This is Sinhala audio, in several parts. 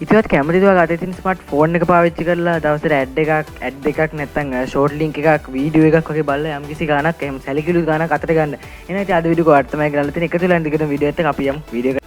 ඉතිවත් කැමතිද ඔයාලා අතේ තියෙන ස්මාර්ට් ෆෝන් එක පාවිච්චි කරලා දවසට ඇඩ් එකක් නැත්නම් ෂෝට් ලින්ක් එකක් වීඩියෝ එකක් වගේ බලලා යම්කිසි ගානක් එහෙම සැලකිලි ගානක් අතට ගන්න. එහෙනම් ඉතින් අද වීඩියෝ එක තමයි ගන්නලා තියෙන. එකතු වෙලා ඉන්න දිගටම වීඩියෝ එකත් අපි යමු වීඩියෝ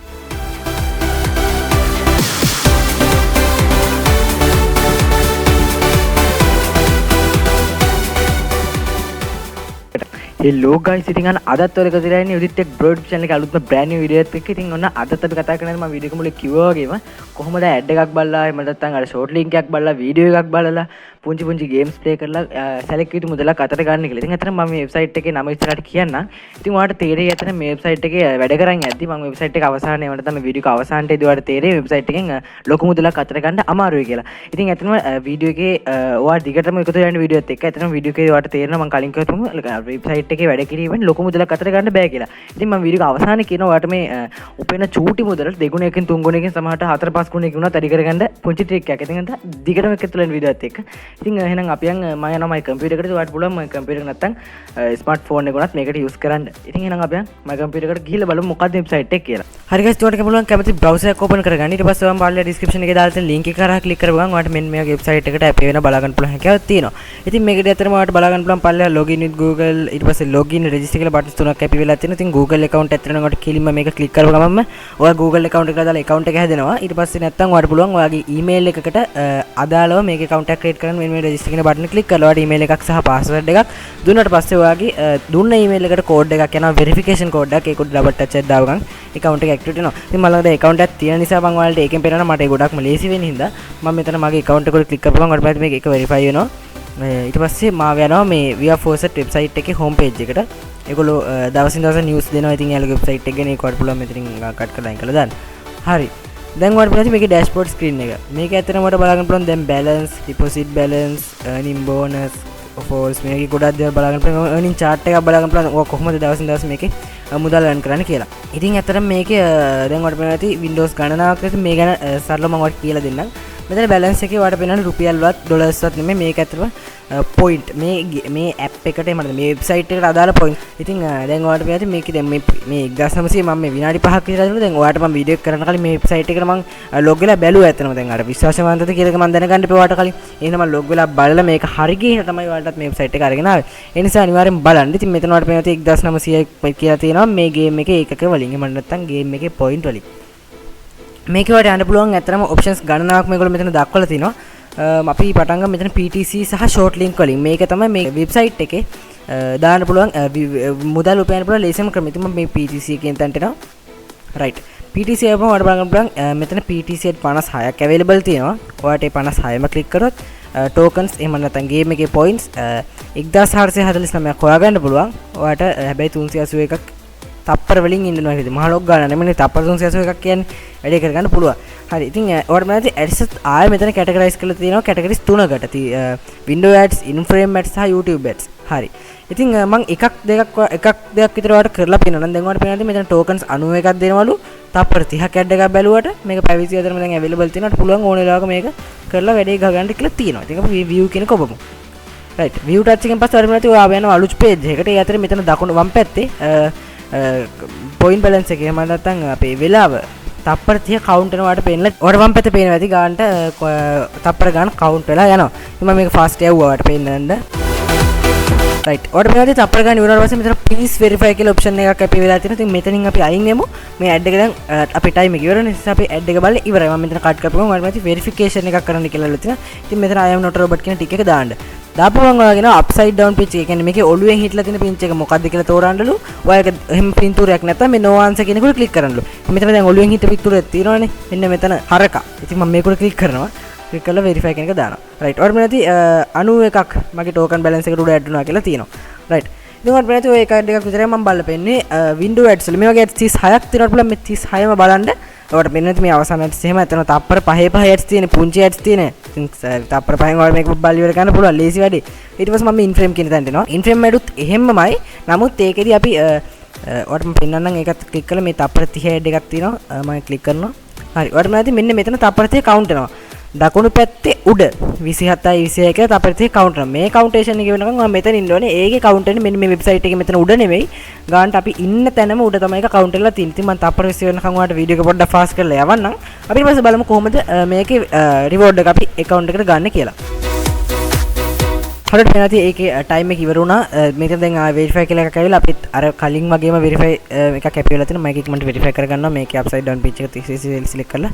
Hello guys, ඉතින් අන්න අදත් ඔයාලා එකතු වෙලා ඉන්නේ උදිත් ටෙක් බ්‍රෝ channel එකේ අලුත්ම brand new video එකක් එක්ක. ඉතින් ඔන්න අදත් අපි කතා කරන්නේ මම වීඩියෝ එක මුල කිව්වා වගේම කොහොමද ඇඩ් එකක් බලලා එහෙම නැත්නම් අර ෂෝට් ලින්ක් එකක් බලලා වීඩියෝ එකක් බලලා පුංචි ගේම්ස් ප්ලේ කරලා සැලකිය යුතු මුදලක් අතට ගන්න කියලා. ඉතින් අතන මම මේ වෙබ්සයිට් එකේ නම ඉස්සරහට කියන්නම්. ඉතින් ඔයාලට තේරෙයි අතන මේ වෙබ්සයිට් එකේ වැඩ කරන් යද්දි මම වෙබ්සයිට් එක අවසානයේ වලට තමයි වීඩියෝ එක අවසානයේදී ඔයාලට තේරෙයි වෙබ්සයිට් එකෙන් ලොකු මුදලක් අතට ගන්න අමාරුයි කියලා. ඉතින් අතනම වීඩියෝ එකේ ඔයාලා දිගටම එකතු වෙන වීඩියෝ එකත් එක්ක අතන වීඩියෝ එකේ ඔයාලට තේරෙනවා මම කලින් කිව්වතුම වෙබ්සයිට් එකේ වැඩ කිරීමෙන් ලොකු මුදලක් අතට ගන්න බෑ කියලා. ඉතින් මම වීඩියෝ එක අවසානයේ කියනවා ඔයාලට මේ උපෙන චූටි මුදල දෙගුණයකින් තුන් ගුණයකින් සමහරට 4-5 ගුණයකින් උනත් වැඩි කරගන්න පුංචි ට්‍රික් එකක්. ඉතින් දිගටම එකතු වෙන වීඩියෝ එකත් එක්ක. ඉතින් එහෙනම් අපි යන් මම යනවා මගේ කම්පියුටර් එකට. ඔයාලට පුළුවන් මගේ කම්පියුටර් එක නැත්තම් ස්මාර්ට් ෆෝන් එක උනත් මේකට යූස් කරන්න. ඉතින් එහෙනම් අපි යන් මගේ කම්පියුටර් එකට ගිහිල්ලා බලමු මොකක්ද වෙබ්සයිට් එක කියලා. හරි guys, ඔයාලට පුළුවන් කැමති browser එකක් open කරගන්න. ඊට පස්සේ ඔයාලා බලලා description එකේ දාලා තියෙන link එක කරා click කරපුවම ඔයාලට මෙන්න මේ වෙබ්සයිට් එකට ඇප් වෙන බලා ගන්න පුළුවන් හැකියාවක් තියෙනවා. ඉතින් මේකදී අතරම ඔයාලට බලා ගන්න පුළුවන් පල්ලෙහා login with Google ඊට පස්සේ login register කියලා buttons තුනක් ඇපි වෙලා තියෙනවා. ඉතින් Google account ඇත්තට නම් ඔයාලට කිලින්ම මේක click කරපුව ගමන්ම ඔයා Google account එකට දාලා account එක හැදෙනවා. ඊට පස්සේ නැත්තම් ඔයාලට පුළුවන් ඔයාගේ email එකකට අදාළව මේක account එකක් create කරන්න මෙන්න මේ register කියන button එක click කරලා ඔයාලට email එකක් සහ password එකක් දුන්නාට පස්සේ ඔයාගේ දුන්න email එකට code එකක් යනවා verification code එකක්. ඒක double touch එකක් දාව ගමන් account එක activate වෙනවා. ඉතින් මම ළඟ account එකක් තියෙන නිසා මම ඔයාලට ඒකෙන් පෙන්නනවා මට ඒක ගොඩක්ම ලේසි වෙන හින්දා මම මෙතන මගේ account එකට click කරපුවම ඔයාලට මේක එක verify වෙනවා. ඊට පස්සේ මාව යනවා මේ via faucet website එකේ home page එකට. ඒගොල්ලෝ දවසින් දවස news දෙනවා. ඉතින් යාළුවෝ website එක ගැන ඒක ඔයාලට පුළුවන් මෙතනින් කට් කරලා අයින් කරලා දාන්න. හරි. දැන් ඔයාලට බලන්න මේකේ dashboard screen එක. මේක ඇත්තටම ඔයාලට බලා ගන්න පුළුවන් දැන් balance, deposit balance, earning bonus, offers මේකේ ගොඩක් දේවල් බලා ගන්න පුළුවන්. earning chart එකක් බලා ගන්න පුළුවන්. ඔයා කොහොමද දවසින් දවස මේකේ මුදල් earn කරන්න කියලා. ඉතින් ඇත්තටම මේකේ දැන් ඔයාලට බලන්න ඇති Windows ගණනාවක් ඇති මේ ගැන සරලව මම ඔයාලට කියලා දෙන්නම්. මෙතන balance එකේ ඔයාලට පේනවා රුපියල්වත් ඩොලර්ස්වත් නෙමෙයි මේක ඇත්තටම point මේ app එකට එහෙම නැත්නම් මේ website එකට අදාළ point. ඉතින් දැන් ඔයාලට පේනවා මේක දැන් මේ 1900 මම මේ විනාඩි 5ක් විතර දුන්නා. දැන් ඔයාලට මම වීඩියෝ එක කරන්න කලින් මේ website එකට මම log වෙලා බැලුවා ඇත්තටම. දැන් අර විශ්වාසවන්තද කියලා එක මම දැනගන්න ඉපේ ඔයාලට කලින්. එහෙනම් මම log වෙලා බලලා මේක හරි ගිහින් තමයි ඔයාලටත් මේ website එක අරගෙන ආවේ. ඒ නිසා අනිවාර්යෙන් බලන්න. ඉතින් මෙතන ඔයාලට පේනවා 1900 කියලා තියෙනවා මේ game එකේ ඒකක වලින්. එහෙම නැත්නම් game එකේ point වලින්. මේක වලට යන්න පුළුවන් ඇත්තටම ඔප්ෂන්ස් ගණනාවක් මේගොල්ලෝ මෙතන දක්වලා තිනවා. අපි පටන් ගමු මෙතන PTC සහ short link වලින්. මේක තමයි මේ වෙබ්සයිට් එකේ දාන්න පුළුවන් මුදල් උපයන්න පුළුවන් ලේසිම ක්‍රම. ඉතින් මම මේ PTC එකෙන් තන්ට එනවා. right. PTC එකම ඔයාලට බලන්න පුළුවන් මෙතන PTC 56ක් available තියෙනවා. ඔයාලට ඒ 56ම click කරොත් tokens එහෙම නැත්නම් game එකේ points 1449ක් හොයාගන්න පුළුවන්. ඔයාලට හැබැයි 381ක් තප්පර වලින් ඉන්නවා නේද? මහ ලොක් ගන්න නෙමෙයි තප්පර 381ක් කියන්නේ වැඩේ කරගන්න පුළුවන්. හරි. ඉතින් ඔයාලට මම ඇඩ්ස් ආයෙ මෙතන කැටගරයිස් කරලා තියෙනවා කැටගරිස් තුනකට. window ads, in-frame ads සහ YouTube ads. හරි. ඉතින් මම එකක් දෙකක් විතර ඔයාලට කරලා පෙන්නනවා. දැන් ඔයාලට පේනවාද මෙතන tokens 91ක් දෙනවලු. තප්පර 30ක් ඇඩ් එකක් බැලුවට මේක පැවිසි අතරම දැන් available තියෙනවා. පුළුවන් ඕන වෙලාවක මේක කරලා වැඩේ ගහගන්න කියලා තියෙනවා. ඉතින් අපි view කියන කොබමු. right. view touch එකෙන් පස්සේ ඔයාලට මතයි ඔයා යනවා අලුත් page එකකට. ඒ අතරේ මෙතන දකුණු වම් පැත්තේ point balance එකේ එහෙම නැත්නම් අපේ වෙලාව තප්පර 30 කවුන්ට් වෙනවාට පේන්න ඔයාලට වම් පැත්තේ පේනවා ඇති ගානට තප්පර ගාන කවුන්ට් වෙලා යනවා. ඉතින් මම මේක fast යවුවා ඔයාලට පේන්නන්න. right. ඔයාලට මේකදී තප්පර ගාන ඉවරනාට පස්සේ මෙතන please verify කියලා option එකක් අපි වෙලා තියෙනවා. ඉතින් මෙතනින් අපි අයින් වෙමු. මේ ad එක දැන් අපේ time එක ඉවර නිසා අපි ad එක බලලා ඉවරයි. මම මෙතන කට් කරපුවම ඔයාලට මේක verification එකක් කරන්න කියලා ඉල්ලලා තියෙනවා. ඉතින් මෙතන I am not a robot කියන ටික එක දාන්න. දාපුවම ඔයාගෙන අප්සයිඩ් ඩවුන් පිච් එක කියන්නේ මේකේ ඔළුවෙන් හිටලා තියෙන පින්ච් එක මොකක්ද කියලා තෝරන්නලු. ඔයාලක එහෙම පින්තූරයක් නැත්නම් මේ no answer කියන එකට ක්ලික් කරන්නලු. මෙතන දැන් ඔළුවෙන් හිට පින්තූරයක් තියෙනවනේ. මෙන්න මෙතන හරක. ඉතින් මම මේකට ක්ලික් කරනවා. ක්ලික් කරලා verify කියන එක දානවා. right. ඔයාලට මෙතනදී 91ක් මගේ token balance එකට උඩ add වෙනවා කියලා තියෙනවා. right. ඉතින් ඔයාලට මෙතනදී ඔය එක දෙකක් විතරයි මම බලලා පෙන්නේ window ads වල. මේ වගේ ads 36ක් තියෙනවා පුළුවන්. මේ 36ම බලන්න. ඔයාලට මෙන්න මේ අවසාන ads එහෙම එතන තප්පර 5 ads තියෙන පුංචි ads තියෙන. ඉතින් තප්පර 5න් ඔයාලට මේක බල් ඉවර කරන්න පුළුවන් ලේසි වැඩේ. ඊට පස්සේ මම in-frame කියන තැනට එනවා. in-frame වැඩුත් එහෙමමයි. නමුත් ඒකෙදි අපි ඔයාලට මම පෙන්නන්නම් ඒකත් ක්ලික් කරලා මේ තප්පර 30 ad එකක් තියෙනවා. මම ක්ලික් කරනවා. හරි. ඔයාලට මෙන්න මෙතන තප්පර 30 කවුන්ට් වෙනවා. දකුණු පැත්තේ උඩ 27යි 21යි කියලා අපිට තියෙන කවුන්ටර්. මේ කවුන්ටේෂන් එක වෙනකන් මම මෙතන ඉන්න ඕනේ. ඒකේ කවුන්ටර් එක මෙන්න මේ වෙබ්සයිට් එකේ මෙතන උඩ නෙමෙයි. ගානට අපි ඉන්න තැනම උඩ තමයි ඒක කවුන්ටර් එකලා තියෙන්නේ. ඉතින් මම තප්පර 20 වෙනකන් ඔයාලට වීඩියෝ එක පොඩ්ඩක් ෆාස්ට් කරලා යවන්නම්. අපි ඊට පස්සේ බලමු කොහොමද මේකේ රිවෝඩ් එක අපි account එකට ගන්න කියලා. හරියට වෙනාදී ඒකේ ටයිම් එක ඉවර වුණා. මෙතන දැන් වෙරිෆයි කියලා එකක් ඇවිල්ලා අපිත් අර කලින් වගේම වෙරිෆයි එකක් ඇපි වෙලා තියෙනවා. මම ඒක ඉක්මනට වෙරිෆයි කරගන්නවා. මේකේ අප්සයිඩ් ඩවුන් පිච් එක 30 සිලෙක්ට් කරලා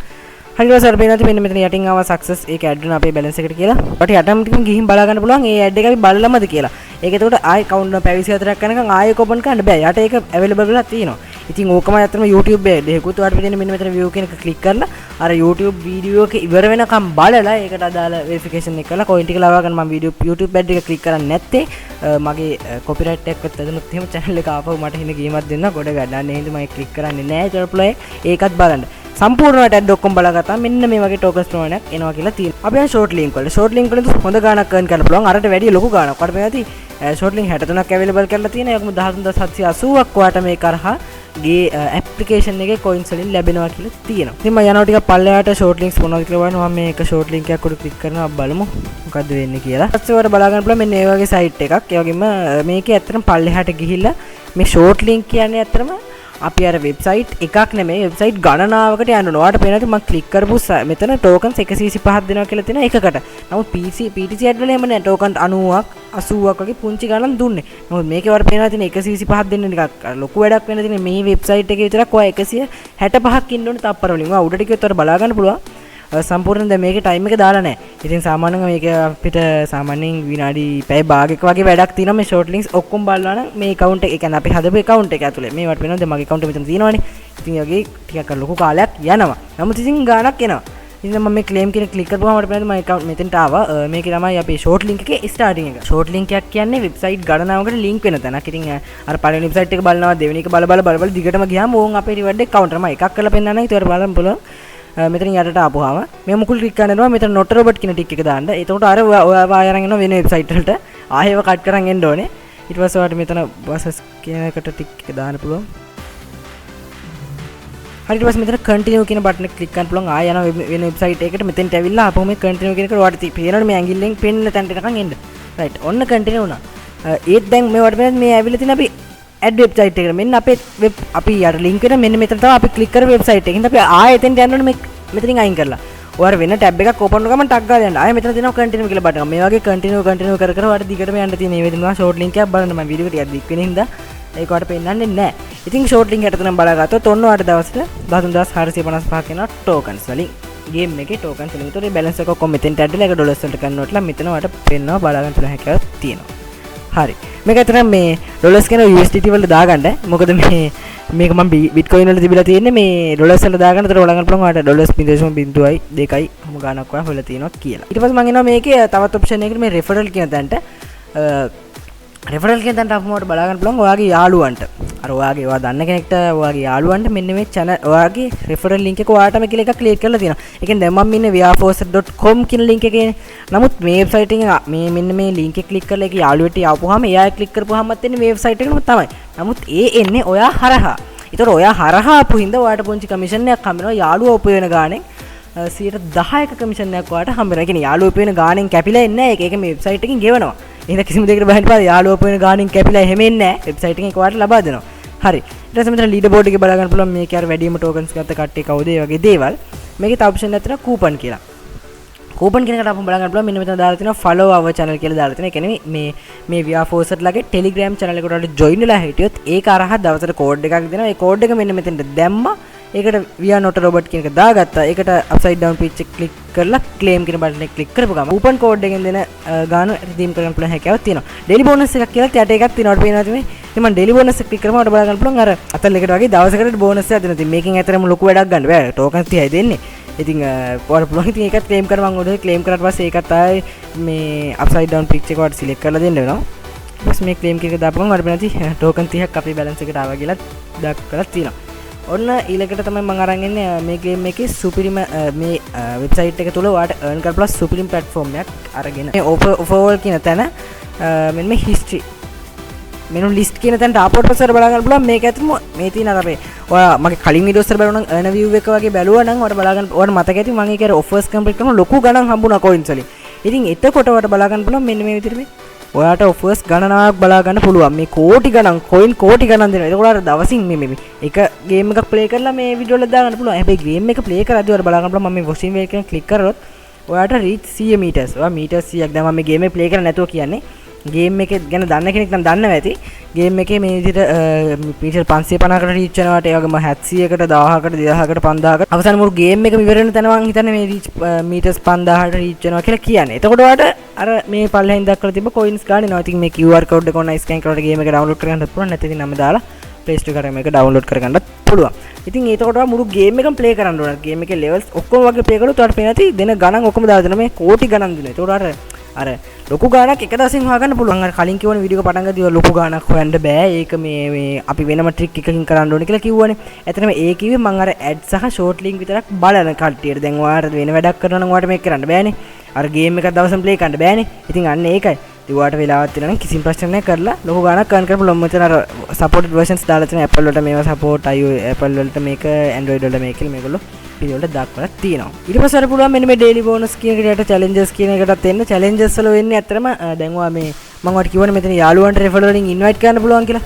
හරියට සර් වෙනාදී මෙන්න මෙතන යටින් ආවා සක්සස් ඒක ඇඩ් වෙනවා අපේ බැලන්ස් එකට කියලා. අපිට යටම ටිකකින් ගිහින් බලා ගන්න පුළුවන් මේ ඇඩ් එක අපි බලලමද කියලා. ඒක එතකොට ආයි කවුන්ට් පැවිසි 4ක් යනකම් ආයෙ ඕපන් කරන්න බෑ. යට ඒක අවైలබල් වෙලා තියෙනවා. ඉතින් ඕකම ඇත්තටම YouTube එකේ දෙකකුත් වාට පිටින් මෙන්න මෙතන view කියන එක ක්ලික් කරලා අර YouTube වීඩියෝ එක ඉවර වෙනකම් බලලා ඒකට අදාළ වෙරිෆිකේෂන් එක කරලා කොයින් ටික ලවා ගන්න. මම YouTube ad එක ක්ලික් කරන්නේ නැත්තේ මගේ කොපිරයිට් එකක්වත් ඇදුනොත් එහෙම channel එක ආපහු මට හින ගේමක් දෙන්න ගොඩ ගන්න. එහෙනම් මම ක්ලික් කරන්නේ නැහැ. ඒකත් බලන්න. සම්පූර්ණවට ඇඩ් ඔක්කොම බලාගත්තා මෙන්න මේ වගේ ටෝකන්ස් ප්‍රමාණයක් එනවා කියලා තියෙනවා. අපි යන ෂෝට් ලින්ක් වල හොඳ ගාණක් earn කරන්න පුළුවන්. අරට වැඩිය ලොකු ගාණක්. ඔයාලට මේ ඇති ෂෝට් ලින්ක් 63ක් අවైలබල් කරලා තියෙනවා. ඒකම 13780ක් ඔයාලට මේ කරහා ගේ ඇප්ලිකේෂන් එකේ coins වලින් ලැබෙනවා කියලා තියෙනවා. ඉතින් මම යනවා ටිකක් පල්ලෙහාට ෂෝට් ලින්ක්ස් මොනවද කියලා බලන්න. මම මේක ෂෝට් ලින්ක් එකක් උඩ ක්ලික් කරනවා බලමු මොකද්ද වෙන්නේ කියලා. ඊපස්සේ ඔයාලට බලා ගන්න පුළුවන් මෙන්න මේ වගේ සයිට් එකක්. ඒ වගේම මේකේ ඇත්තටම පල්ලෙහාට ගිහිල්ලා මේ ෂෝට් ලින්ක් කියන්නේ ඇත්තටම අපි අර වෙබ්සයිට් එකක් නෙමෙයි වෙබ්සයිට් ගණනාවකට යන්න ඕන. ඔයාලට පේනවා මම ක්ලික් කරපු මෙතන ටෝකන්ස් 125ක් දෙනවා කියලා තියෙනවා එකකට. නමුත් PTC ඇඩ් වල එහෙම නෑ. ටෝකන් 90ක් 80ක් වගේ පුංචි ගණන් දුන්නේ. නමුත් මේකේ වර පේනවා තියෙන 125ක් දෙන්න නිකක් ලොකු වැඩක් වෙන තියෙන මේ වෙබ්සයිට් එකේ විතරක් ඔයා 165ක් ඉන්න ඕනේ තප්පර වලින්. ඔයා උඩට ගියොත් ඔයාලට බලා ගන්න පුළුවන්. සම්පූර්ණයෙන් දැන් මේකේ ටයිම් එක දාලා නැහැ. ඉතින් සාමාන්‍යයෙන් මේක අපිට සාමාන්‍යයෙන් විනාඩි පැය භාගයක වගේ වැඩක් තියෙනවා මේ ෂෝට් ලින්ක්ස් ඔක්කොම බලනවා නම් මේ account එක කියන්නේ අපි හදපු account එක ඇතුලේ මේවට වෙනවා. දැන් මගේ account එක මෙතන තියෙනවානේ. ඉතින් යගේ ටිකක් ලොකු කාලයක් යනවා. නමුත් ඉතින් ගාණක් එනවා. ඉතින් මම මේ claim කියන ක්ලික් කරපුවාම මට පේනවා මගේ account මෙතෙන්ට ආවා. මේකේ තමයි අපේ ෂෝට් ලින්ක් එකේ starting එක. ෂෝට් ලින්ක් එකක් කියන්නේ වෙබ්සයිට් ගණනාවකට ලින්ක් වෙන තැනක්. ඉතින් අර පළවෙනි වෙබ්සයිට් එක බලනවා දෙවෙනි එක බල දිගටම ගියාම ඕන් අපේ reward එක counter මම එකක් කරලා පෙන්නන්න. ඒකට බලන්න පුළුවන්. මෙතන යටට ආපුවාම මේ මුකුල් ක්ලික් කරනවා මෙතන not robot කියන ටික එක දාන්න. එතකොට අර ඔයා අරන් එනවා වෙන වෙබ්සයිට් වලට. ආයෙව කට් කරන් එන්න ඕනේ. ඊට පස්සේ ඔයාලට මෙතන බසස් කියන එකට ටික් එක දාන්න පුළුවන්. හරි ඊට පස්සේ මෙතන continue කියන බටන් එක ක්ලික් කරන්න පුළුවන්. ආයෙ යනවා වෙන වෙබ්සයිට් එකකට මෙතෙන්ට ඇවිල්ලා ආපහු මේ continue කියන එකට ඔයාලට පේනවනේ මේ ඇඟිල්ලෙන් පෙන්න තැනට එනකන් එන්න. right ඔන්න continue වුණා. ඒත් දැන් මේවට මේ ඇවිල්ලා තියෙන අපි ඇඩ් වෙබ්සයිට් එකට මෙන්න අපේ වෙබ් අපි යට ලින්ක් වෙන මෙන්න මෙතන තමයි අපි ක්ලික් කරපු වෙබ්සයිට් එක. ඉතින් අපි ආයෙ එතෙන්ට යන්න ඕනේ මෙතනින් අයින් කරලා. ඔයාලා වෙන ටැබ් එකක් ඕපන් කරගම ටක් ගාලා යන්න. ආයෙ මෙතන තියෙනවා කන්ටිනියු කියලා බටන්. මේ වගේ කන්ටිනියු කර ඔයාලට දිගටම යන්න තියෙන මේ වෙනවා ෂෝට් ලින්ක් එකක් බලන්න මම වීඩියෝ එක ටිකක් දික් වෙන හින්දා ඒක ඔයාලට පෙන්නන්නේ නැහැ. ඉතින් ෂෝට් ලින්ක් එකට නම් බලාගත්තොත් ඔන්න ඔයාලට දවසට 13455 වෙනවා ටෝකන්ස් වලින්. ගේම් එකේ ටෝකන්ස් වලින්. ඒතකොට බැලන්ස් එක ඔක්කොම මෙතෙන්ට ඇඩ්ලා ඒක ඩොලර්ස් වලට කන්වර්ට්ලා මෙතන ඔයාලට පෙන්නනවා බලා ගන්න පුළුවන් හැකියාවක් තියෙනවා. හරි මේක අතන මේ ඩොලර්ස් කියන USDT වලට දාගන්න. මොකද මේක මම බිට්කොයින් වල තිබිලා තියෙන්නේ මේ ඩොලර්ස් වල දාගන්න. ඒතර ඔයාලා ගන්න පුළුවන් ඔයාලට ඩොලර්ස් 0.2යි මොම ගානක් ඔයා හොයලා තියෙනවා කියලා. ඊට පස්සේ මම එනවා මේකේ තවත් ඔප්ෂන් එකකට මේ රෙෆරල් කියන තැනට. රෙෆරල් කියන තැනට අපුම ඔයාලට බලා ගන්න පුළුවන් ඔයාගේ යාළුවන්ට. අර ඔයාගේ ඔයා දන්න කෙනෙක්ට ඔයාගේ යාළුවන්ට මෙන්න මේ channel ඔයාගේ රෙෆරල් link එක ඔයාටම කියලා එකක් ක්ලික් කරලා තියෙනවා. ඒ කියන්නේ දැන් මම ඉන්නේ viaforce.com කියන link එකේනේ. නමුත් මේ වෙබ්සයිට් එකෙන් මේ මෙන්න මේ link එක ක්ලික් කරලා ඒක යාළුවෙට යවපුවාම එයා ක්ලික් කරපුවාමත් එන්නේ මේ වෙබ්සයිට් එකේම තමයි. නමුත් ඒ එන්නේ ඔයා හරහා. ඒතකොට ඔයා හරහා ආපු හින්දා ඔයාට පුංචි කමිෂන් එකක් හම්බ වෙනවා. යාළුවා උප වෙන ගාණෙන් 10%ක කමිෂන් එකක් ඔයාට හම්බ වෙනවා. ඒ කියන්නේ යාළුවා උප වෙන ගාණෙන් කැපිලා එන්නේ නැහැ. ඒක මේ වෙබ්සයිට් එකෙන් ගෙවනවා. එහෙනම් කිසිම දෙයකට බහින්න බෑ. යාළුවා උප වෙන ගාණෙන් කැපිලා එහෙම එන්නේ නැහැ. වෙබ්සයිට් එකෙන් ඔයාට ලබා දෙනවා. හරි ඊට පස්සේ මෙතන ලීඩර් බෝඩ් එකේ බලා ගන්න පුළුවන් මේකේ අර වැඩිම ටෝකන්ස් ගත්ත කට්ටිය කවුද ඒ වගේ දේවල්. මේකේ තව ඔප්ෂන් එකක් තියෙනවා කූපන් කියලා. කූපන් කියන එකට අපම බලා ගන්න පුළුවන් මෙන්න මෙතන දාලා තියෙනවා follow our channel කියලා දාලා තියෙනවා. ඒ කියන්නේ මේ viaforce ලගේ Telegram channel එකට ඔයාලට join වෙලා හිටියොත් ඒක අරහා දවසට කෝඩ් එකක් දෙනවා. ඒ කෝඩ් එක මෙන්න මෙතෙන්ට දැම්මා. ඒකට via not robot කියන එක දාගත්තා. ඒකට upside down pitch එක ක්ලික් කරලා claim කියන බටන් එක ක්ලික් කරපු ගමන් කූපන් කෝඩ් එකෙන් දෙන ගාන redeem කරගන්න පුළුවන් හැකියාවක් තියෙනවා. daily bonus එකක් කියලා යට එකක් තියෙනවා. ඔයාලට පේනවාද මේ? ඉතින් මම daily bonus එක ක්ලික් කරපුවම ඔයාලට බලා ගන්න පුළුවන් අර අතල් එකට වගේ දවසකට bonus එකක් දෙනවා. ඉතින් මේකෙන් ඇතරම ලොකු වැඩක් ගන්න බෑ. tokens 30යි දෙන්නේ. ඉතින් ඔයාලට පුළුවන් ඉතින් ඒකත් claim කරමන් උඩ claim කරාට පස්සේ ඒකත් ආයේ මේ upside down pitch එක ඔයාලට select කරලා දෙන්න වෙනවා. ඊට පස්සේ මේ claim එක දාපුවම ඔයාලට පේනවා token 30ක් අපේ balance එකට ආවා කියලා දක්වලා තියෙනවා. ඔන්න ඊළඟට තමයි මම අරන් ඉන්නේ මේ ගේම් එකේ සුපිරිම මේ වෙබ්සයිට් එක තුල ඔයාලට earn කරලා ප්ලස් සුපිරිම platform එකක් අරගෙන මේ overall කියන තැන මෙන්න මේ history මෙනු ලිස්ට් කියන තැනට ආපුවට පස්සේ ඔයාලට බලා ගන්න පුළුවන් මේක ඇතුළම මේ තියෙන අර අපේ ඔයා මගේ කලින් වීඩියෝස් වල බලනවා නම් earn view එක වගේ බැලුවා නම් ඔයාලට බලා ගන්න ඔයාලට මතක ඇති මම ඒක අර offers complete කරන ලොකු ගණන් හම්බුණා coins වලින්. ඉතින් එතකොට ඔයාලට බලා ගන්න පුළුවන් මෙන්න මේ විදිහට මේ ඔයාලට offers ගණනාවක් බලා ගන්න පුළුවන්. මේ කෝටි ගණන් coin කෝටි ගණන් දෙනවා. ඒක ඔයාලට දවසින් මේ එක game එකක් play කරලා මේ වීඩියෝ වල දාගන්න පුළුවන්. හැබැයි game එක play කරද්දී ඔයාලට බලා ගන්න පුළුවන් මම මේ washing wheel එකෙන් click කරොත් ඔයාලට reach 100 meters. ඔයා meters 100ක් දැන් මම මේ game එක play කරන්නේ නැතුව කියන්නේ. ගේම් එක ගැන දන්න කෙනෙක් නම් දන්නවා ඇති. ගේම් එකේ මේ විදිහට මීටර් 550කට රීච් වෙනවාට ඒ වගේම 700කට 1000කට 2000කට 5000කට අවසාන මුළු ගේම් එකම ඉවර වෙන තැන මම හිතන්නේ මේ රීච් මීටර්ස් 5000ට රීච් වෙනවා කියලා කියන්නේ. එතකොට ඔයාලට අර මේ පල්ලෙහින් දක්වලා තිබ්බ coins ගන්න එනවා. ඉතින් මේ QR code එක ඔන්න ස්කෑන් කරලා ගේම් එක download කරගන්නත් පුළුවන්. නැත්නම් ඉතින් නම දාලා Play Store එකේ මේක download කරගන්නත් පුළුවන්. ඉතින් ඒතකොට මුළු ගේම් එකම play කරන්න ඕන. ගේම් එකේ levels ඔක්කොම වගේ play කරොත් ඔයාලට පේනවා ඇති දෙන ගණන් ඔක්කොම දාලා දෙනවා. මේ කෝටි ගණන් දෙනවා. ඒතකොට අර ලොකු ගානක් එක දවසින් හොයාගන්න පුළුවන්. අර කලින් කියවන වීඩියෝ එක පටන් ගද්දී ලොකු ගානක් හොයන්න බෑ. ඒක මේ අපි වෙනම ට්‍රික් එකකින් කරන්න ඕනේ කියලා කිව්වනේ. ඇත්තටම ඒ කිව්වේ මම අර ඇඩ් සහ ෂෝට් ලින්ක් විතරක් බලන කට්ටියට. දැන් ඔයාලට වෙන වැඩක් කරනවා නම් ඔයාලට මේක කරන්න බෑනේ. අර ගේම් එකක් දවසම ප්ලේ කරන්න බෑනේ. ඉතින් අන්න ඒකයි. ඉතින් ඔයාලට වෙලාවක් තියෙනවා නම් කිසිම ප්‍රශ්නයක් නැහැ කරලා ලොකු ගානක් earn කරන්න පුළුවන්. මෙතන අර supported versions දාලා තියෙනවා. Apple වලට මේවා support, Apple වලට මේක, Android වලට මේක කියලා මේගොල්ලෝ පිළිවෙලට දක්වලා තියෙනවා. ඊට පස්සේ අර පුළුවන් මෙන්න මේ daily bonus කියන එකට challenges කියන එකටත් එන්න. challenges වල වෙන්නේ ඇත්තටම දැන් ඔයා මේ මම ඔයාලට කියවනේ මෙතන යාළුවන්ට referral වලින් invite කරන්න පුළුවන් කියලා.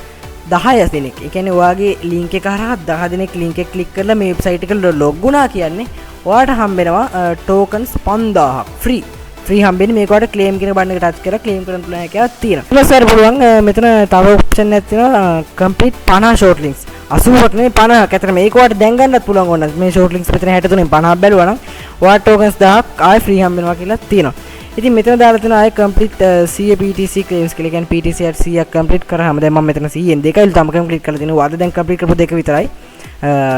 10 දෙනෙක්. ඒ කියන්නේ ඔයාගේ link එක හරහා 10 දෙනෙක් link එක click කරලා මේ website එකට log වුණා කියන්නේ ඔයාලට හම්බෙනවා tokens 5000ක් free. free හම්බෙන්නේ මේක ඔයාලට claim කියන බටන් එක touch කරලා claim කරන්න පුළුවන් එකක් තියෙනවා. ඊට පස්සේ අර පුළුවන් මෙතන තව option එකක් තියෙනවා complete 50 short links. 80ක් නෙමෙයි 50ක්. ඇත්තට මේක ඔයාලට දැන් ගන්නත් පුළුවන් ඕන. මේ short links මෙතන 63න් 50ක් බැලුවා නම් ඔයාලට tokens 1000ක් ආයෙ free හම්බෙනවා කියලා තියෙනවා. ඉතින් මෙතන දාලා තියෙනවා ආයෙ complete 100 PTC claims කියලා. කියන්නේ PTC at 100ක් complete කරාම දැන් මම මෙතන 100න් දෙකයි තම complete කරලා තියෙනවා. අද දැන් complete කරපු දෙක විතරයි.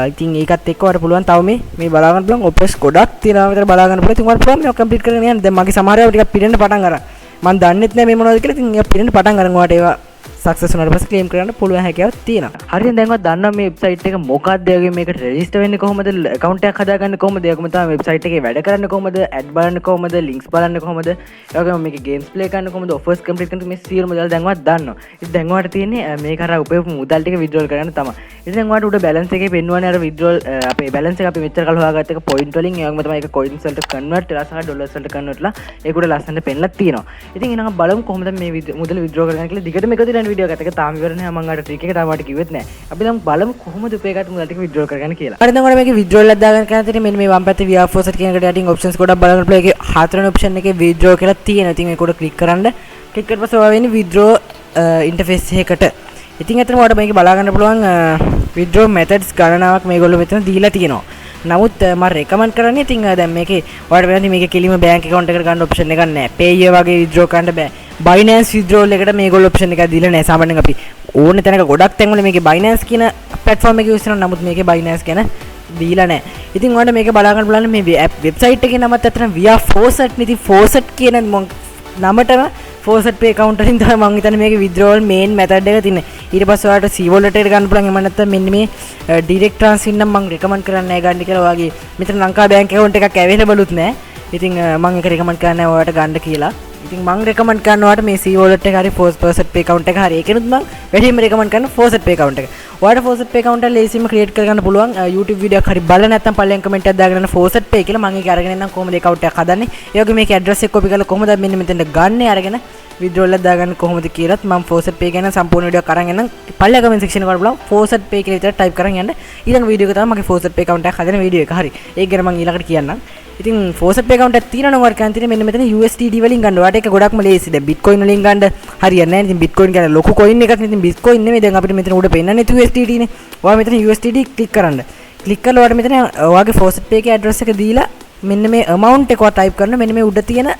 ඉතින් ඒකත් එක්ක ඔයාලට පුළුවන් තව මේ බලා ගන්න පුළුවන් ඔපස් ගොඩක් තියෙනවා විතර බලා ගන්න පුළුවන්. ඉතින් ඔයාලට පුළුවන් මේක complete කරගෙන යන්න. දැන් මගේ සමහර ඒවා ටිකක් පිරෙන්න පටන් අරන්. මම දන්නෙත් නෑ මේ මොනවද කියලා. ඉතින් ඒක පිරෙන්න පටන් අරන් ඔයාලට ඒවා සක්සස් වුණාට පස්සේ ක්ලේම් කරන්න පුළුවන් හැකියාවක් තියෙනවා. හරියට දැන්වත් දන්නවා මේ වෙබ්සයිට් එක මොකක්ද ඒ වගේ මේකට රෙජිස්ටර් වෙන්නේ කොහොමද, account එකක් හදාගන්නේ කොහොමද, ඒකම තමයි වෙබ්සයිට් එකේ වැඩ කරන්නේ කොහොමද, ඇඩ් බලන්නේ කොහොමද, links බලන්නේ කොහොමද, ඒ වගේම මේකේ games play කරන්නේ කොහොමද, offers complete කරන්නේ මේ සියලුම දේවල් දැන්වත් දන්නවා. ඉතින් දැන් ඔයාලට තියෙන්නේ මේක හරහා උපයපු මුදල් ටික withdrawal කරන්න තමයි. ඉතින් දැන් ඔයාලට උඩ balance එකේ පෙන්වන්නේ අර withdrawal අපේ balance එක අපි මෙච්චර කල් හොයාගත්ත එක point වලින් ඒ වගේම තමයි ඒක coins වලට convert වෙලා සහ dollars වලට convert වෙලා ඒක උඩ ලස්සනට පෙන්ලා තියෙනවා. ඉතින් එහෙනම් බලමු කොහොමද මේ මුදල withdraw කරගන්න කියලා. දිගටම එකතු වෙන වීඩියෝ එකක් තාම ඉවර නෑ. මම අර ට්‍රික් එක තාම මට කිව්වෙත් නෑ. අපි දැන් බලමු කොහොමද උපයකට මුදල් ටික withdraw කරගන්න කියලා. හරි දැන් ඔයාලා මේකේ withdrawal එකක් දාගන්න කැමතිද? මෙන්න මේ වම් පැත්තේ VR faucet කියන එකට යටින් options ගොඩක් බලන්න පුළුවන්. ඒකේ හතරවෙනි option එකේ withdraw කියලා තියෙනවා. ඉතින් මේක උඩ click කරන්න. click කරලා පස්සේ ඔයා වෙන්නේ withdraw interface එකකට. ඉතින් අතන ඔයාලට මේක බලා ගන්න පුළුවන් withdraw methods ගණනාවක් මේගොල්ලෝ මෙතන දීලා තියෙනවා. නමුත් මම recommend කරන්නේ ඉතින් දැන් මේකේ ඔයාලට වෙනදී මේකේ කෙලිම bank account එකකට ගන්න option එකක් නැහැ. Payer වගේ withdraw කරන්න බෑ. Binance withdrawal එකට මේගොල්ලෝ option එකක් දීලා නැහැ. සාමාන්‍යයෙන් අපි ඕනේ තැනක ගොඩක් තැන්වල මේකේ Binance කියන platform එක use කරනවා. නමුත් මේකේ Binance ගැන දීලා නැහැ. ඉතින් ඔයාලට මේක බලා ගන්න බලන්න මේ website එකේ නමත් අතන VR faucet නේ. ඉතින් faucet කියන නමටම faucet pay account වලින් තමයි මම හිතන්නේ මේකේ withdrawal main method එක තියෙන්නේ. ඊට පස්සේ ඔයාලට C wallet එකට ගන්න පුළුවන්. එහෙම නැත්නම් මෙන්න මේ direct transfer නම් මම recommend කරන්නේ නැහැ ගන්න කියලා. ඔයාගේ මෙතන ලංකා bank account එකක් available උත් නැහැ. ඉතින් මම ඒක recommend කරන්නේ නැහැ ඔයාලට ගන්න කියලා. ඉතින් මම recommend කරනවා ඔයාලට මේ C wallet එක හරි faucet pay account එක හරි. ඒකෙනුත් මම වැඩිම recommend කරන faucet pay account එක. ඔයාලට faucet pay account එක ලේසියෙන්ම create කරගන්න පුළුවන්. YouTube video එකක් හරි බලලා නැත්නම් පල්ලෙන් comment එකක් දාගෙන faucet pay කියලා මම ඒක අරගෙන එන්නම් කොහොමද account එකක් හදන්නේ. ඒ වගේ මේකේ address එක copy කරලා කොහොමද මෙන්න මෙතෙන්ට ගන්න අරගෙන withdrawal එක දාගන්න කොහොමද කියලාත් මම faucet pay ගැන සම්පූර්ණ වීඩියෝ එකක් අරන් එන්නම්. පල්ලෙන් comment section එකට බලන්න faucet pay කියලා විතර type කරන් යන්න. ඊළඟ වීඩියෝ එක තමයි මගේ faucet pay account එක හදන වීඩියෝ එක. හරි. ඒක ගැන මම ඊළඟට කියන්නම්. ඉතින් faucet pay account එකක් තියෙනවා නම් ඔයාලට කැමති මෙන්න මෙතන USDT වලින් ගන්න. ඔයාලට ඒක ගොඩක්ම ලේසි. දැන් Bitcoin වලින් ගන්න හරියන්නේ නැහැ. ඉතින් Bitcoin කියන්නේ ලොකු coin එකක් නේ. ඉතින් Bitcoin නෙමෙයි. දැන් අපිට මෙතන උඩ පෙන්නන්නේ USDT නේ. ඔයා මෙතන USDT click කරන්න. click කරලා ඔයාලට මෙතන ඔයාගේ faucet pay එකේ address එක දීලා මෙන්න මේ amount එක ඔයා type කරන මෙන්න මේ උඩ තියෙන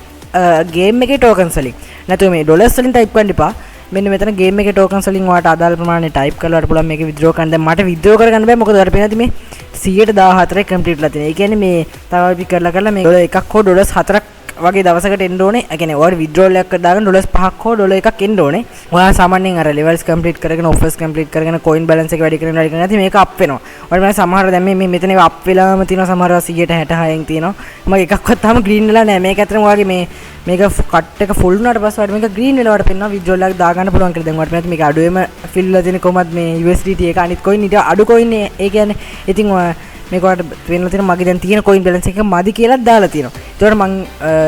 game එකේ tokens වලින්. නැත්නම් මේ dollars වලින් type කරන්න එපා. මෙන්න මෙතන game එකේ tokens වලින් ඔයාලට අදාළ ප්‍රමාණය type කරලා වලට පුළුවන් මේක withdraw කරන්න. දැන් මට withdraw කරගන්න බෑ. මොකද ඔයාලට පේනවාද මේ 114ක් complete ලා තියෙනවා. ඒ කියන්නේ මේ තව අපි කරලා මේ ඩොලර් එකක් හෝ ඩොලර්ස් 4ක් වගේ දවසකට එන්න ඕනේ. ඒ කියන්නේ ඔයාලට withdrawal එකක් දාගෙන ඩොලර්ස් 5ක් හෝ ඩොලර් එකක් එන්න ඕනේ. ඔයා සාමාන්‍යයෙන් අර levels complete කරගෙන offers complete කරගෙන coin balance එක වැඩි කරගෙන නැති මේක up වෙනවා. ඔයාලට මම සමහර දැන් මේ මෙතන up වෙලාම තියෙනවා සමහරව 166න් තියෙනවා. මම එකක්වත් තාම green වෙලා නැහැ. මේක ඇත්තටම ඔයාගේ මේක cut එක full වුණාට පස්සේ ඔයාලට මේක green වෙලා වඩ පෙන්නවා withdrawal එකක් දාගන්න පුළුවන් කියලා. දැන් ඔයාලට මේක අඩුවෙම fill වෙලා තියෙන කොහමද මේ USDT එක අනිත් coin ඊට අඩු coin ඒ කියන්නේ ඉතින් මේක ඔයාලට වෙනලා තියෙන මගේ දැන් තියෙන coin balance එක මදි කියලා දාලා තියෙනවා. ඒතකොට මම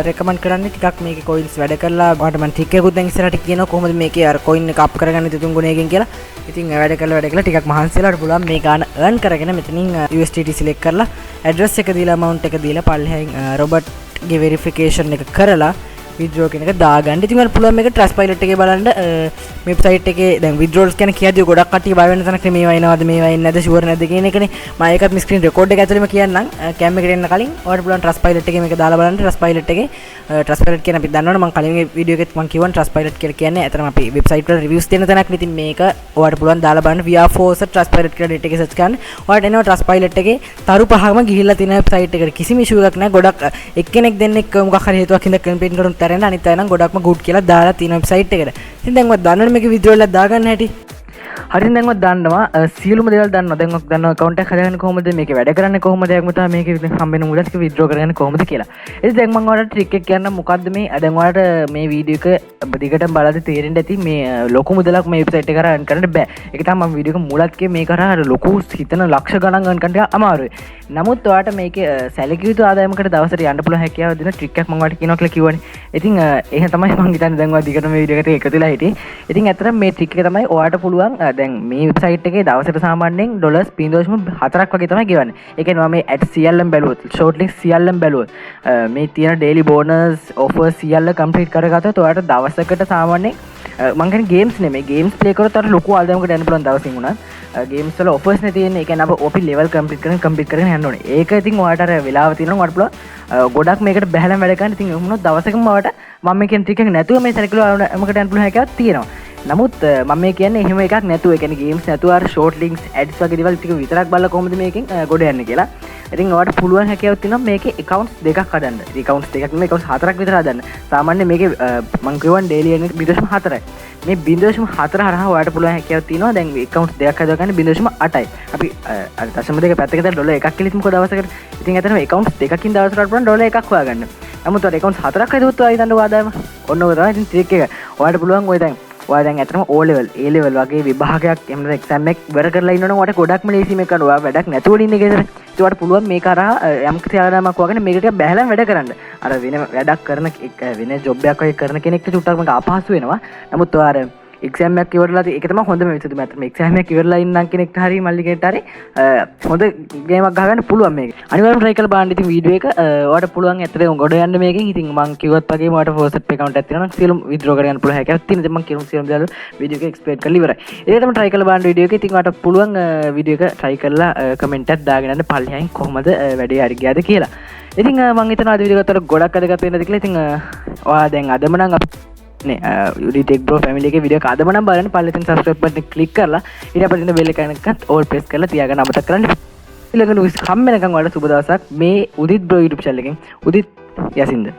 recommend කරන්නේ ටිකක් මේකේ coins වැඩ කරලා ඔයාලට මම trick එකකුත් දැන් ඉස්සරහට කියනවා කොහොමද මේකේ අර coin එක up කරගන්න තුන් ගුණයකින් කියලා. ඉතින් වැඩ කරලා ටිකක් මහන්සි වෙලාට පුළුවන් මේ ගාන earn කරගෙන මෙතනින් USDT select කරලා address එක දීලා amount එක දීලා පල්ලෙහෙන් robot ගේ verification එක කරලා withdraw කියන එක දාගන්න. ඉතින් ඔයාලට පුළුවන් මේක Trustpilot එකේ බලන්න මේ වෙබ්සයිට් එකේ දැන් withdrawals ගැන කියද්දී ගොඩක් කට්ටිය බය වෙන තැනක් මේවා එනවද මේවා එන්නේ නැද්ද ෂුවර් නැද්ද කියන එකනේ. මම ඒකත් මේ ස්ක්‍රීන් රෙකෝඩ් එක ඇතුළේම කියන්නම්. කැම් එකට එන්න කලින් ඔයාලට පුළුවන් Trustpilot එකේ මේක දාලා බලන්න. Trustpilot එකේ Trustpilot කියන අපි දන්නවනේ මම කලින් වීඩියෝ එකෙත් මම කියවන Trustpilot කියලා කියන්නේ අතරම අපි වෙබ්සයිට් වල reviews දෙන තැනක්. ඉතින් මේක ඔයාලට පුළුවන් දාලා බලන්න VR4 Trustpilot කියලා net එකේ search කරන්න. ඔයාලට එනවා Trustpilot එකේ තරු පහම ගිහිල්ලා තියෙන වෙබ්සයිට් එකට කිසිම issue එකක් නැහැ. ගොඩක් එක්කෙනෙක් දෙන්නෙක් මොකක් හරි හේතුවක් හින්දා කම්ප්ලේන්ට් කරුන් තරන්න අනිත් අය නම් ගොඩක්ම good කියලා දාලා තියෙන වෙබ්සයිට් එකට. ඉතින් දැන් ඔයාලා දන්නවනේ මේක withdrawal එකක් දාගන්න හැටි. හරින් දැන්වත් දන්නවා සියලුම දේවල් දන්නවා. දැන් ඔක් දන්නවා account එක හදාගන්න කොහොමද මේකේ වැඩ කරන්නේ කොහොමද එකම තමයි මේකේ හම්බෙන මුදල් ටික withdraw කරගන්නේ කොහොමද කියලා. ඉතින් දැන් මම ඔයාලට trick එක කියන්න මොකද්ද මේ දැන් ඔයාලට මේ වීඩියෝ එක දිගටම බලද්දි තේරෙන්න ඇති මේ ලොකු මුදලක් මේ වෙබ්සයිට් එක කරා earn කරන්න බෑ. ඒක තමයි මම වීඩියෝ එක මුලත් කිව්වේ මේක කරා ලොකු හිතන ලක්ෂ ගණන් earn කරන්න අමාරුයි. නමුත් ඔයාලට මේකේ සැලකිය යුතු ආදායමකට දවසට යන්න පුළුවන් හැකියාව දෙන trick එකක් මම ඔයාලට කියනවා කියලා කිව්වනේ. ඉතින් එහෙම තමයි මම හිතන්නේ දැන් ඔයා දිගටම මේ වීඩියෝ එකට එකතු වෙලා හිටියේ. ඉතින් ඇත්තටම මේ trick එක තමයි ඔයාලට පුළුවන් දැන් මේ වෙබ්සයිට් එකේ දවසට සාමාන්‍යයෙන් $0.4ක් වගේ තමයි ගෙවන්නේ. ඒ කියන්නේ මම මේ ඇඩ් සියල්ලම බැලුවොත් ෂෝට් ලින්ක් සියල්ලම බැලුවොත් මේ තියෙන ඩේලි බෝනස් ඔෆර් සියල්ල කම්ප්ලීට් කරගත්තොත් ඔයාලට දවසකට සාමාන්‍යයෙන් මම කියන්නේ ගේම්ස් නෙමෙයි ගේම්ස් ප්ලේ කරොත් අර ලොකු ආදායමකට යන්න පුළුවන් දවසින් උනත් ගේම්ස් වල ඔෆර්ස් නේ තියෙන්නේ. ඒ කියන්නේ අපි ලෙවල් කම්ප්ලීට් කරගෙන යන්න ඕනේ. ඒක ඉතින් ඔයාලට අර වෙලාව තියෙනවා ඔයාලට පුළුවන් ගොඩක් මේකට බැහැලම වැඩ කරන්න. ඉතින් වුණොත් දවසකම ඔයාලට මම මේ කියන ට්‍රික් එක නැතුව මේ සැලකිලා මොකට යන්න පුළුවන් හැකියාවක් තියෙනවා. නමුත් මම මේ කියන්නේ එහෙම එකක් නැතුව ඒ කියන්නේ ගේම්ස් නැතුව අර ෂෝට් ලින්ක්ස් ඇඩ්ස් වගේ දේවල් ටික විතරක් බලලා කොහොමද මේකෙන් ගොඩ යන්නේ කියලා. ඉතින් ඔයාලට පුළුවන් හැකියාවක් තියෙනවා මේකේ accounts දෙකක් හදන්න. accounts දෙකක් නෙමෙයි accounts හතරක් විතර හදන්න. සාමාන්‍යයෙන් මේකේ මම කියවන daily එන්නේ 0.4යි. මේ 0.4 හරහා ඔයාලට පුළුවන් හැකියාවක් තියෙනවා. දැන් accounts දෙකක් හදගන්න 0.8යි. අපි අර දශම දෙක පැත්තක දාලා ඩොලර් එකක් කියලා හිතමුකෝ දවසකට. ඉතින් ඇත්තටම accounts දෙකකින් දවසකට පුළුවන් ඩොලර් එකක් හොයාගන්න. නමුත් ඔයාලා accounts හතරක් හදුවොත් ඔයා හිතන්න ආදායම ඔන්න ඔය තමයි. ඉතින් trick එක ඔයාලට පුළුවන් ඔය දැන් ඔයා දැන් ඇත්තටම O level A level වගේ විභාගයක් එහෙම නැත්නම් exam එකක් ඉවර කරලා ඉන්නවනම් ඔයාලට ගොඩක්ම ලේසි මේක කරන්න. ඔයා වැඩක් නැතුව ඉන්නේ ගෙදර. ඒත් ඔයාලට පුළුවන් මේක අරහා යම් ක්‍රියාදාමයක් වගේ මේක ටිකක් බැහැලම වැඩ කරන්න. අර වෙන වැඩක් කරන වෙන ජොබ් එකක් වගේ කරන කෙනෙක්ට චුට්ටක් මේක අපහසු වෙනවා. නමුත් ඔයා එක්සෑම් එකක් ඉවරලා ඒක තමයි හොඳම විසඳුම. අතට එක්සෑම් එකක් ඉවරලා ඉන්නම් කෙනෙක්ට හරි මල්ලි කෙනෙක්ට හරි හොඳ ගේමක් ගහගන්න පුළුවන් මේක. අනිවාර්යයෙන්ම try කරලා බලන්න. ඉතින් වීඩියෝ එක ඔයාලට පුළුවන් ඇත්තටම ගොඩ යන්න මේකෙන්. ඉතින් මම කිව්වත් වගේම ඔයාලට FOSET account එකක් තියෙනවා නම් සියලුම withdraw කරගන්න පුළුවන් හැකියාවක් තියෙනවා. ඉතින් මම කියමු සියලුම දේවල් වීඩියෝ එක explain කරලා ඉවරයි. ඒක තමයි try කරලා බලන්න වීඩියෝ එක. ඉතින් ඔයාලට පුළුවන් වීඩියෝ එක try කරලා comment එකක් දාගෙන යන්න පල්ලෙහායින් කොහොමද වැඩේ හරි ගියාද කියලා. ඉතින් මම හිතනවා අද වීඩියෝ එකත් ගොඩක් අදගත වෙනද කියලා. ඉතින් ඔයා දැන් අදම නම් ටෙක් බ්‍රෝ ෆැමිලි එකේ වීඩියෝ එක අදම නම් බලන්න පල්ලෙන් subscribe button එක click කරලා ඊට පස්සේ තියෙන bell icon එකත් all press කරලා තියාගන්න අමතක කරන්න. ඊළඟ news කම් වෙනකන් ඔයාලට සුබ දවසක් මේ උදිත් බ්‍රෝ YouTube channel එකෙන් උදිත් යසින්ද